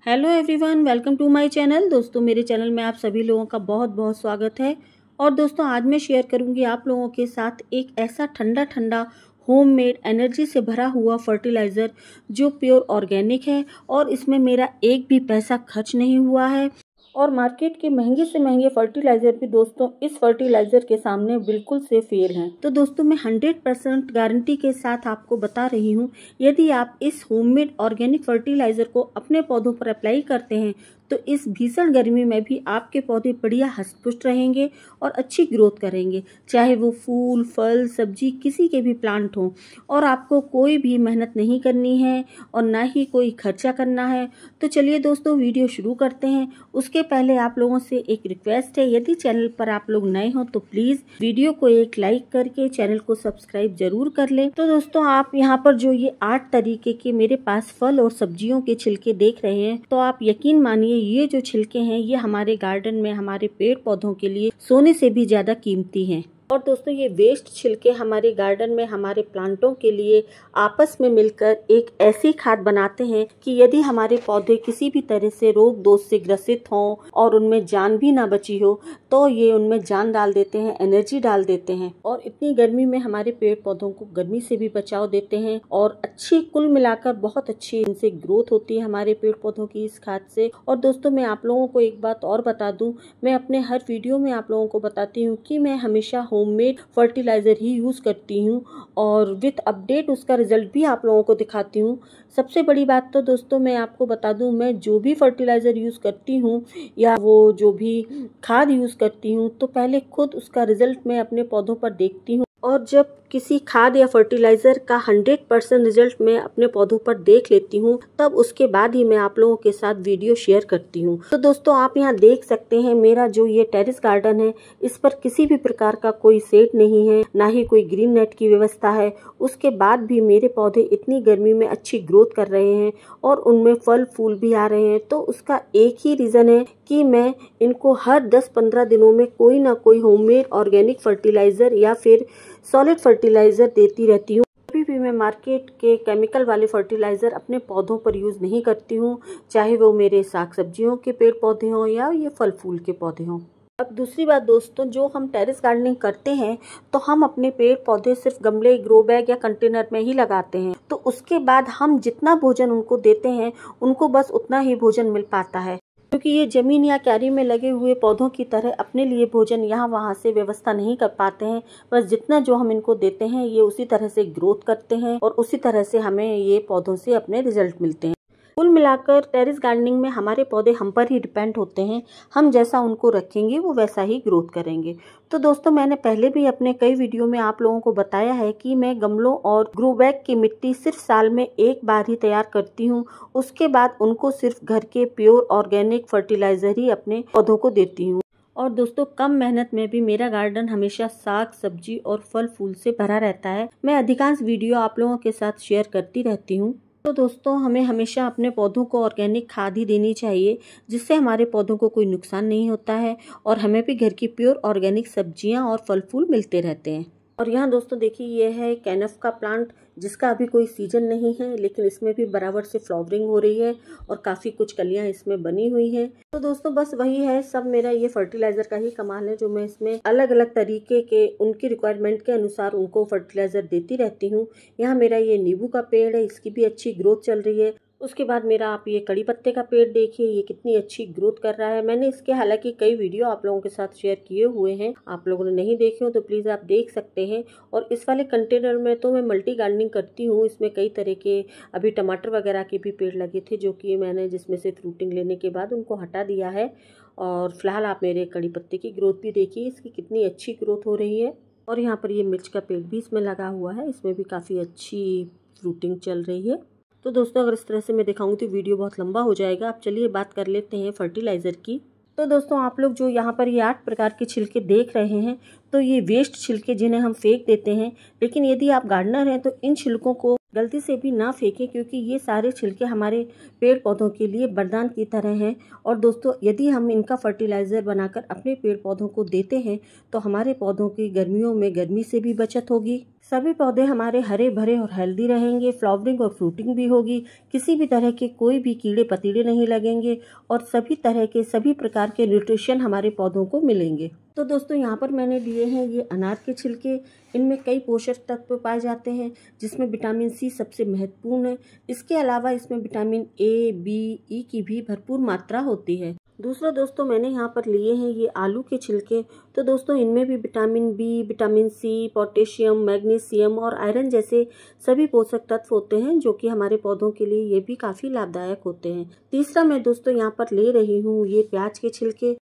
Hello everyone, welcome to my channel. दोस्तों, मेरे channel में आप सभी लोगों का बहुत बहुत स्वागत है। और दोस्तों, आज मैं शेयर करूंगी आप लोगों के साथ एक ऐसा ठंडा ठंडा होममेड एनर्जी से भरा हुआ फर्टिलाइज़र जो प्योर ऑर्गेनिक है और इसमें मेरा एक भी पैसा खर्च नहीं हुआ है। और मार्केट के महंगे से महंगे फर्टिलाइज़र भी दोस्तों इस फर्टिलाइज़र के सामने बिल्कुल से फेल हैं। तो दोस्तों, मैं 100% गारंटी के साथ आपको बता रही हूँ, यदि आप इस होममेड ऑर्गेनिक फर्टिलाइज़र को अपने पौधों पर अप्लाई करते हैं तो इस भीषण गर्मी में भी आपके पौधे बढ़िया हष्ट-पुष्ट रहेंगे और अच्छी ग्रोथ करेंगे, चाहे वो फूल, फल, सब्जी किसी के भी प्लांट हों। और आपको कोई भी मेहनत नहीं करनी है और ना ही कोई खर्चा करना है। तो चलिए दोस्तों, वीडियो शुरू करते हैं। उसके पहले आप लोगों से एक रिक्वेस्ट है, यदि चैनल पर आप लोग नए हो तो प्लीज़ वीडियो को एक लाइक करके चैनल को सब्सक्राइब जरूर कर लें। तो दोस्तों, आप यहाँ पर जो ये 8 तरीके के मेरे पास फल और सब्जियों के छिलके देख रहे हैं, तो आप यकीन मानिए ये जो छिलके हैं ये हमारे गार्डन में हमारे पेड़ पौधों के लिए सोने से भी ज्यादा कीमती हैं। और दोस्तों, ये वेस्ट छिलके हमारे गार्डन में हमारे प्लांटों के लिए आपस में मिलकर एक ऐसी खाद बनाते हैं कि यदि हमारे पौधे किसी भी तरह से रोग दोष से ग्रसित हों और उनमें जान भी ना बची हो तो ये उनमें जान डाल देते हैं, एनर्जी डाल देते हैं और इतनी गर्मी में हमारे पेड़ पौधों को गर्मी से भी बचाव देते हैं और अच्छी कुल मिलाकर बहुत अच्छी इनसे ग्रोथ होती है हमारे पेड़ पौधों की इस खाद से। और दोस्तों, मैं आप लोगों को एक बात और बता दूं, मैं अपने हर वीडियो में आप लोगों को बताती हूँ कि मैं हमेशा होममेड फर्टिलाइज़र ही यूज़ करती हूँ और विथ अपडेट उसका रिजल्ट भी आप लोगों को दिखाती हूँ। सबसे बड़ी बात तो दोस्तों, मैं आपको बता दूँ, मैं जो भी फर्टिलाइज़र यूज़ करती हूँ या वो जो भी खाद यूज़ करती हूँ तो पहले खुद उसका रिजल्ट मैं अपने पौधों पर देखती हूँ। और जब किसी खाद या फर्टिलाइज़र का 100% रिजल्ट मैं अपने पौधों पर देख लेती हूँ तब उसके बाद ही मैं आप लोगों के साथ वीडियो शेयर करती हूँ। तो दोस्तों, आप यहाँ देख सकते हैं मेरा जो ये टेरेस गार्डन है, इस पर किसी भी प्रकार का कोई शेड नहीं है, ना ही कोई ग्रीन नेट की व्यवस्था है। उसके बाद भी मेरे पौधे इतनी गर्मी में अच्छी ग्रोथ कर रहे हैं और उनमें फल फूल भी आ रहे हैं। तो उसका एक ही रीज़न है कि मैं इनको हर 10-15 दिनों में कोई ना कोई होममेड ऑर्गेनिक फर्टिलाइज़र या फिर सॉलिड फर्टिलाइज़र देती रहती हूँ। कभी भी मैं मार्केट के केमिकल वाले फर्टिलाइज़र अपने पौधों पर यूज़ नहीं करती हूँ, चाहे वो मेरे साग सब्जियों के पेड़ पौधे हों या ये फल फूल के पौधे हों। अब दूसरी बात दोस्तों, जो हम टेरेस गार्डनिंग करते हैं तो हम अपने पेड़ पौधे सिर्फ गमले, ग्रो बैग या कंटेनर में ही लगाते हैं। तो उसके बाद हम जितना भोजन उनको देते हैं उनको बस उतना ही भोजन मिल पाता है, क्योंकि ये जमीन या क्यारी में लगे हुए पौधों की तरह अपने लिए भोजन यहाँ वहाँ से व्यवस्था नहीं कर पाते हैं। बस जितना जो हम इनको देते हैं ये उसी तरह से ग्रोथ करते हैं और उसी तरह से हमें ये पौधों से अपने रिजल्ट मिलते हैं। कुल मिलाकर टेरेस गार्डनिंग में हमारे पौधे हम पर ही डिपेंड होते हैं, हम जैसा उनको रखेंगे वो वैसा ही ग्रोथ करेंगे। तो दोस्तों, मैंने पहले भी अपने कई वीडियो में आप लोगों को बताया है कि मैं गमलों और ग्रो बैग की मिट्टी सिर्फ साल में एक बार ही तैयार करती हूँ। उसके बाद उनको सिर्फ घर के प्योर ऑर्गेनिक फर्टिलाइज़र ही अपने पौधों को देती हूँ। और दोस्तों, कम मेहनत में भी मेरा गार्डन हमेशा साग सब्जी और फल फूल से भरा रहता है। मैं अधिकांश वीडियो आप लोगों के साथ शेयर करती रहती हूँ। तो दोस्तों, हमें हमेशा अपने पौधों को ऑर्गेनिक खाद ही देनी चाहिए, जिससे हमारे पौधों को कोई नुकसान नहीं होता है और हमें भी घर की प्योर ऑर्गेनिक सब्जियां और फल फूल मिलते रहते हैं। और यहाँ दोस्तों देखिए, ये है कैनफ का प्लांट, जिसका अभी कोई सीजन नहीं है लेकिन इसमें भी बराबर से फ्लावरिंग हो रही है और काफ़ी कुछ कलियां इसमें बनी हुई हैं। तो दोस्तों, बस वही है, सब मेरा ये फर्टिलाइज़र का ही कमाल है, जो मैं इसमें अलग अलग तरीके के उनकी रिक्वायरमेंट के अनुसार उनको फर्टिलाइज़र देती रहती हूँ। यहाँ मेरा ये नींबू का पेड़ है, इसकी भी अच्छी ग्रोथ चल रही है। उसके बाद मेरा आप ये कड़ी पत्ते का पेड़ देखिए, ये कितनी अच्छी ग्रोथ कर रहा है। मैंने इसके हालांकि कई वीडियो आप लोगों के साथ शेयर किए हुए हैं, आप लोगों ने नहीं देखे हो तो प्लीज़ आप देख सकते हैं। और इस वाले कंटेनर में तो मैं मल्टी गार्डनिंग करती हूँ, इसमें कई तरह के अभी टमाटर वगैरह के भी पेड़ लगे थे, जो कि मैंने जिसमें से फ्रूटिंग लेने के बाद उनको हटा दिया है। और फिलहाल आप मेरे कड़ी पत्ते की ग्रोथ भी देखिए, इसकी कितनी अच्छी ग्रोथ हो रही है। और यहाँ पर ये मिर्च का पेड़ भी इसमें लगा हुआ है, इसमें भी काफ़ी अच्छी फ्रूटिंग चल रही है। तो दोस्तों, अगर इस तरह से मैं दिखाऊंगी तो वीडियो बहुत लंबा हो जाएगा। आप चलिए बात कर लेते हैं फर्टिलाइज़र की। तो दोस्तों, आप लोग जो यहाँ पर ये 8 प्रकार के छिलके देख रहे हैं, तो ये वेस्ट छिलके जिन्हें हम फेंक देते हैं। लेकिन यदि आप गार्डनर हैं तो इन छिलकों को गलती से भी ना फेंकें, क्योंकि ये सारे छिलके हमारे पेड़ पौधों के लिए वरदान की तरह हैं। और दोस्तों, यदि हम इनका फर्टिलाइज़र बनाकर अपने पेड़ पौधों को देते हैं तो हमारे पौधों की गर्मियों में गर्मी से भी बचत होगी सभी पौधे हमारे हरे भरे और हेल्दी रहेंगे, फ्लावरिंग और फ्रूटिंग भी होगी, किसी भी तरह के कोई भी कीड़े पतीड़े नहीं लगेंगे और सभी तरह के सभी प्रकार के न्यूट्रिशन हमारे पौधों को मिलेंगे। तो दोस्तों यहाँ पर मैंने लिए हैं ये अनार के छिलके। इनमें कई पोषक तत्व पाए जाते हैं जिसमें विटामिन सी सबसे महत्वपूर्ण है। इसके अलावा इसमें विटामिन ए, बी, ई की भी भरपूर मात्रा होती है। दूसरा दोस्तों मैंने यहाँ पर लिए हैं ये आलू के छिलके। तो दोस्तों इनमें भी vitamin B, vitamin C, potassium, magnesium और आयरन जैसे सभी पोषक तत्व होते हैं जो कि हमारे पौधों के लिए ये भी काफ़ी लाभदायक होते हैं। तीसरा मैं दोस्तों यहाँ पर ले रही हूँ ये प्याज के छिलके।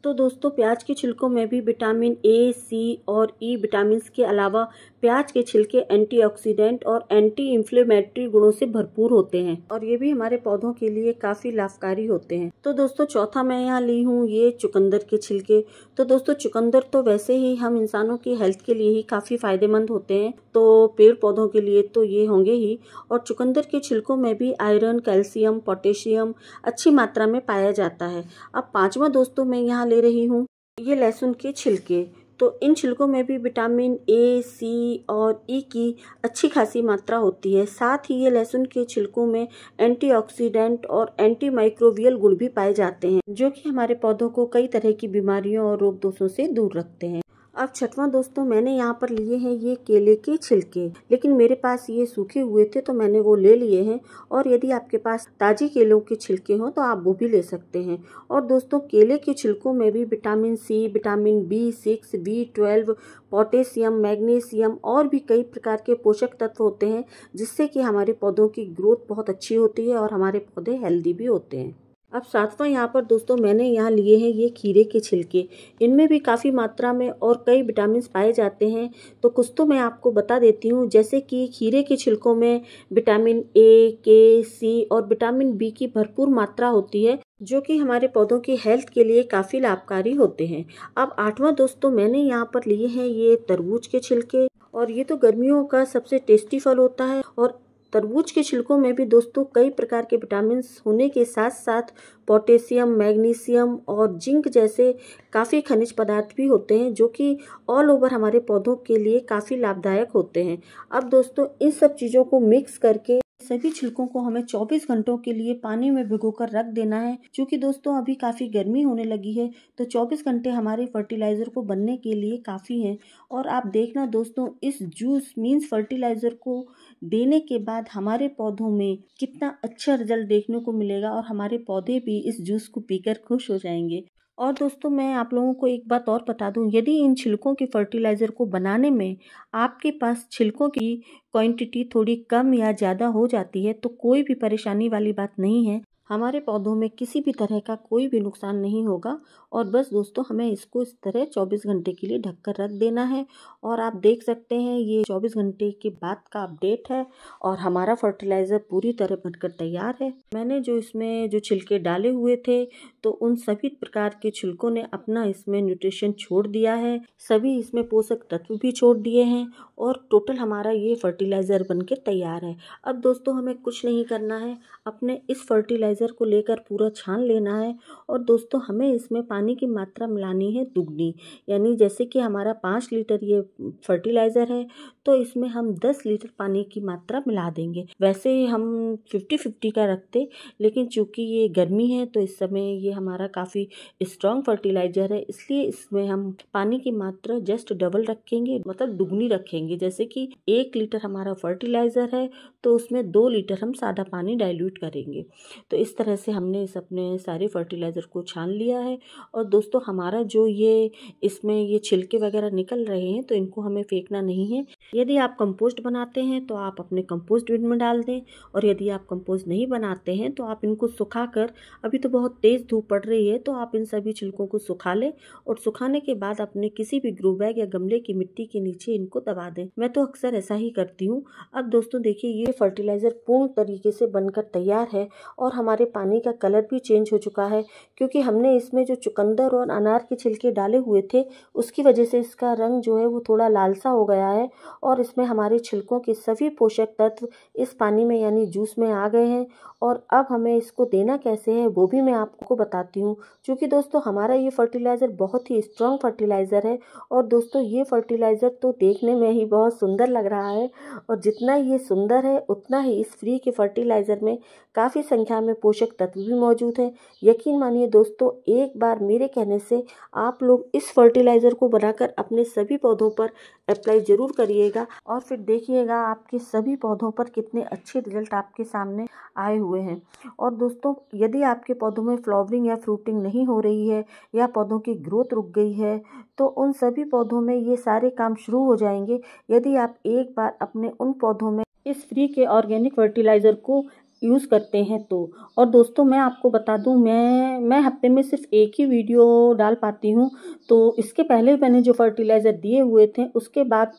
तो दोस्तों प्याज के छिलकों में भी विटामिन ए, सी और ई विटामिन के अलावा प्याज के छिलके एंटीऑक्सीडेंट और एंटी इन्फ्लेमेटरी गुणों से भरपूर होते हैं और ये भी हमारे पौधों के लिए काफ़ी लाभकारी होते हैं। तो दोस्तों चौथा मैं यहाँ ली हूँ ये चुकंदर के छिलके। तो दोस्तों चुकंदर तो वैसे ही हम इंसानों की हेल्थ के लिए ही काफ़ी फायदेमंद होते हैं, तो पेड़ पौधों के लिए तो ये होंगे ही। और चुकंदर के छिलकों में भी आयरन, कैल्शियम, पोटेशियम अच्छी मात्रा में पाया जाता है। अब पांचवा दोस्तों मैं यहाँ ले रही हूँ ये लहसुन के छिलके। तो इन छिलकों में भी विटामिन ए, सी और ई की अच्छी खासी मात्रा होती है। साथ ही ये लहसुन के छिलकों में एंटीऑक्सीडेंट और एंटी माइक्रोबियल गुण भी पाए जाते हैं जो कि हमारे पौधों को कई तरह की बीमारियों और रोग दोषों से दूर रखते हैं। अब छठवां दोस्तों मैंने यहाँ पर लिए हैं ये केले के छिलके, लेकिन मेरे पास ये सूखे हुए थे तो मैंने वो ले लिए हैं। और यदि आपके पास ताजी केलों के छिलके हों तो आप वो भी ले सकते हैं। और दोस्तों केले के छिलकों में भी vitamin C, vitamin B6, B12, potassium, magnesium और भी कई प्रकार के पोषक तत्व होते हैं जिससे कि हमारे पौधों की ग्रोथ बहुत अच्छी होती है और हमारे पौधे हेल्दी भी होते हैं। अब सातवां यहाँ पर दोस्तों मैंने यहाँ लिए हैं ये खीरे के छिलके। इनमें भी काफ़ी मात्रा में और कई विटामिन पाए जाते हैं, तो कुछ तो मैं आपको बता देती हूँ। जैसे कि खीरे के छिलकों में विटामिन ए, के, सी और विटामिन बी की भरपूर मात्रा होती है जो कि हमारे पौधों की हेल्थ के लिए काफ़ी लाभकारी होते हैं। अब आठवां दोस्तों मैंने यहाँ पर लिए हैं ये तरबूज के छिलके। और ये तो गर्मियों का सबसे टेस्टी फल होता है और तरबूज के छिलकों में भी दोस्तों कई प्रकार के विटामिन होने के साथ साथ पोटेशियम, मैग्नीशियम और जिंक जैसे काफ़ी खनिज पदार्थ भी होते हैं जो कि ऑल ओवर हमारे पौधों के लिए काफ़ी लाभदायक होते हैं। अब दोस्तों इन सब चीज़ों को मिक्स करके सभी छिलकों को हमें 24 घंटों के लिए पानी में भिगोकर रख देना है। क्योंकि दोस्तों अभी काफ़ी गर्मी होने लगी है तो 24 घंटे हमारे फर्टिलाइज़र को बनने के लिए काफ़ी हैं। और आप देखना दोस्तों इस जूस मीन्स फर्टिलाइज़र को देने के बाद हमारे पौधों में कितना अच्छा रिजल्ट देखने को मिलेगा और हमारे पौधे भी इस जूस को पीकर खुश हो जाएंगे। और दोस्तों मैं आप लोगों को एक बात और बता दूं, यदि इन छिलकों के फर्टिलाइज़र को बनाने में आपके पास छिलकों की क्वांटिटी थोड़ी कम या ज़्यादा हो जाती है तो कोई भी परेशानी वाली बात नहीं है। हमारे पौधों में किसी भी तरह का कोई भी नुकसान नहीं होगा। और बस दोस्तों हमें इसको इस तरह 24 घंटे के लिए ढककर रख देना है। और आप देख सकते हैं ये 24 घंटे के बाद का अपडेट है और हमारा फर्टिलाइज़र पूरी तरह बनकर तैयार है। मैंने जो इसमें जो छिलके डाले हुए थे तो उन सभी प्रकार के छिलकों ने अपना इसमें न्यूट्रिशन छोड़ दिया है, सभी इसमें पोषक तत्व भी छोड़ दिए हैं और टोटल हमारा ये फर्टिलाइज़र बनकर तैयार है। अब दोस्तों हमें कुछ नहीं करना है, अपने इस फर्टिलाइज़र को लेकर पूरा छान लेना है। और दोस्तों हमें इसमें पानी की मात्रा मिलानी है दुगनी, यानी जैसे कि हमारा 5 लीटर ये फर्टिलाइज़र है तो इसमें हम 10 लीटर पानी की मात्रा मिला देंगे। वैसे हम 50-50 का रखते, लेकिन चूँकि ये गर्मी है तो इस समय ये हमारा काफ़ी स्ट्रॉन्ग फर्टिलाइज़र है, इसलिए इसमें हम पानी की मात्रा जस्ट डबल रखेंगे, मतलब दुगनी रखेंगे। जैसे कि 1 लीटर हमारा फर्टिलाइज़र है तो उसमें 2 लीटर हम सादा पानी डाइल्यूट करेंगे। तो इस तरह से हमने इस अपने सारे फर्टिलाइज़र को छान लिया है। और दोस्तों हमारा जो ये इसमें ये छिलके वगैरह निकल रहे हैं तो इनको हमें फेंकना नहीं है। यदि आप कंपोस्ट बनाते हैं तो आप अपने कंपोस्ट बिन में डाल दें, और यदि आप कंपोस्ट नहीं बनाते हैं तो आप इनको सुखाकर, अभी तो बहुत तेज़ धूप पड़ रही है तो आप इन सभी छिलकों को सुखा लें और सुखाने के बाद अपने किसी भी ग्रो बैग या गमले की मिट्टी के नीचे इनको दबा दें। मैं तो अक्सर ऐसा ही करती हूँ। अब दोस्तों देखिए ये फर्टिलाइज़र पूर्ण तरीके से बनकर तैयार है और हमारे हमारे पानी का कलर भी चेंज हो चुका है, क्योंकि हमने इसमें जो चुकंदर और अनार के छिलके डाले हुए थे उसकी वजह से इसका रंग जो है वो थोड़ा लालसा हो गया है और इसमें हमारे छिलकों के सभी पोषक तत्व इस पानी में यानी जूस में आ गए हैं। और अब हमें इसको देना कैसे है वो भी मैं आपको बताती हूँ, क्योंकि दोस्तों हमारा ये फर्टिलाइज़र बहुत ही स्ट्रॉन्ग फर्टिलाइज़र है। और दोस्तों ये फर्टिलाइज़र तो देखने में ही बहुत सुंदर लग रहा है, और जितना ये सुंदर है उतना ही इस फ्री के फर्टिलाइज़र में काफ़ी संख्या में पोषक तत्व भी मौजूद हैं। यकीन मानिए दोस्तों, एक बार मेरे कहने से आप लोग इस फर्टिलाइज़र को बनाकर अपने सभी पौधों पर अप्लाई ज़रूर करिएगा और फिर देखिएगा आपके सभी पौधों पर कितने अच्छे रिजल्ट आपके सामने आए हुए हैं। और दोस्तों, यदि आपके पौधों में फ्लावरिंग या फ्रूटिंग नहीं हो रही है या पौधों की ग्रोथ रुक गई है, तो उन सभी पौधों में ये सारे काम शुरू हो जाएंगे यदि आप एक बार अपने उन पौधों में इस फ्री के ऑर्गेनिक फर्टिलाइज़र को यूज़ करते हैं तो। और दोस्तों मैं आपको बता दूं, मैं हफ्ते में सिर्फ एक ही वीडियो डाल पाती हूं, तो इसके पहले मैंने जो फर्टिलाइज़र दिए हुए थे उसके बाद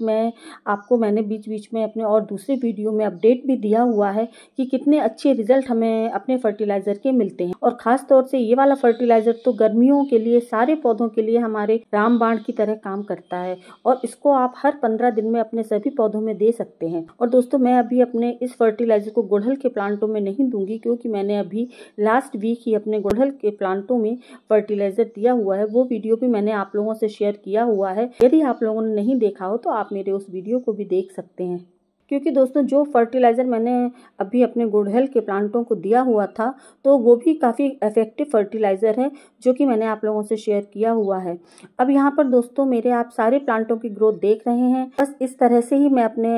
मैंने बीच बीच में अपने और दूसरे वीडियो में अपडेट भी दिया हुआ है कि कितने अच्छे रिजल्ट हमें अपने फर्टिलाइज़र के मिलते हैं। और ख़ास तौर से ये वाला फर्टिलाइज़र तो गर्मियों के लिए सारे पौधों के लिए हमारे रामबाण की तरह काम करता है, और इसको आप हर 15 दिन में अपने सभी पौधों में दे सकते हैं। और दोस्तों मैं अभी अपने इस फर्टिलाइज़र को गुड़हल के प्लांटों में नहीं दूंगी, क्योंकि मैंने अभी लास्ट वीक ही अपने गुड़हल के प्लांटों में फर्टिलाइज़र दिया हुआ है। वो वीडियो भी मैंने आप लोगों से शेयर किया हुआ है, यदि आप लोगों ने नहीं देखा हो तो आप मेरे उस वीडियो को भी देख सकते हैं। क्योंकि दोस्तों जो फर्टिलाइज़र मैंने अभी अपने गुड़हल के प्लांटों को दिया हुआ था तो वो भी काफ़ी इफ़ेक्टिव फर्टिलाइज़र है, जो कि मैंने आप लोगों से शेयर किया हुआ है। अब यहाँ पर दोस्तों मेरे आप सारे प्लांटों की ग्रोथ देख रहे हैं। बस इस तरह से ही मैं अपने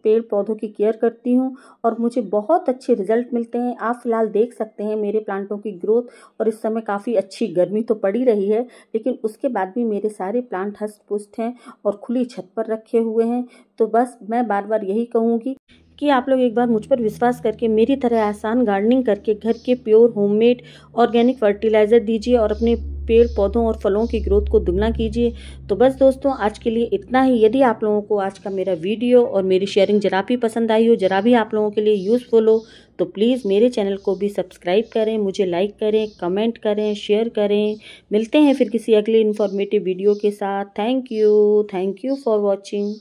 पेड़ पौधों की केयर करती हूँ और मुझे बहुत अच्छे रिजल्ट मिलते हैं। आप फिलहाल देख सकते हैं मेरे प्लांटों की ग्रोथ, और इस समय काफ़ी अच्छी गर्मी तो पड़ी रही है, लेकिन उसके बाद भी मेरे सारे प्लांट हष्ट पुष्ट हैं और खुली छत पर रखे हुए हैं। तो बस मैं बार बार यही कहूँगी कि आप लोग एक बार मुझ पर विश्वास करके मेरी तरह आसान गार्डनिंग करके घर के प्योर होममेड ऑर्गेनिक फर्टिलाइज़र दीजिए और अपने पेड़ पौधों और फलों की ग्रोथ को दुगना कीजिए। तो बस दोस्तों आज के लिए इतना ही। यदि आप लोगों को आज का मेरा वीडियो और मेरी शेयरिंग जरा भी पसंद आई हो, जरा भी आप लोगों के लिए यूज़फुल हो, तो प्लीज़ मेरे चैनल को भी सब्सक्राइब करें, मुझे लाइक करें, कमेंट करें, शेयर करें। मिलते हैं फिर किसी अगले इन्फॉर्मेटिव वीडियो के साथ। Thank you for watching.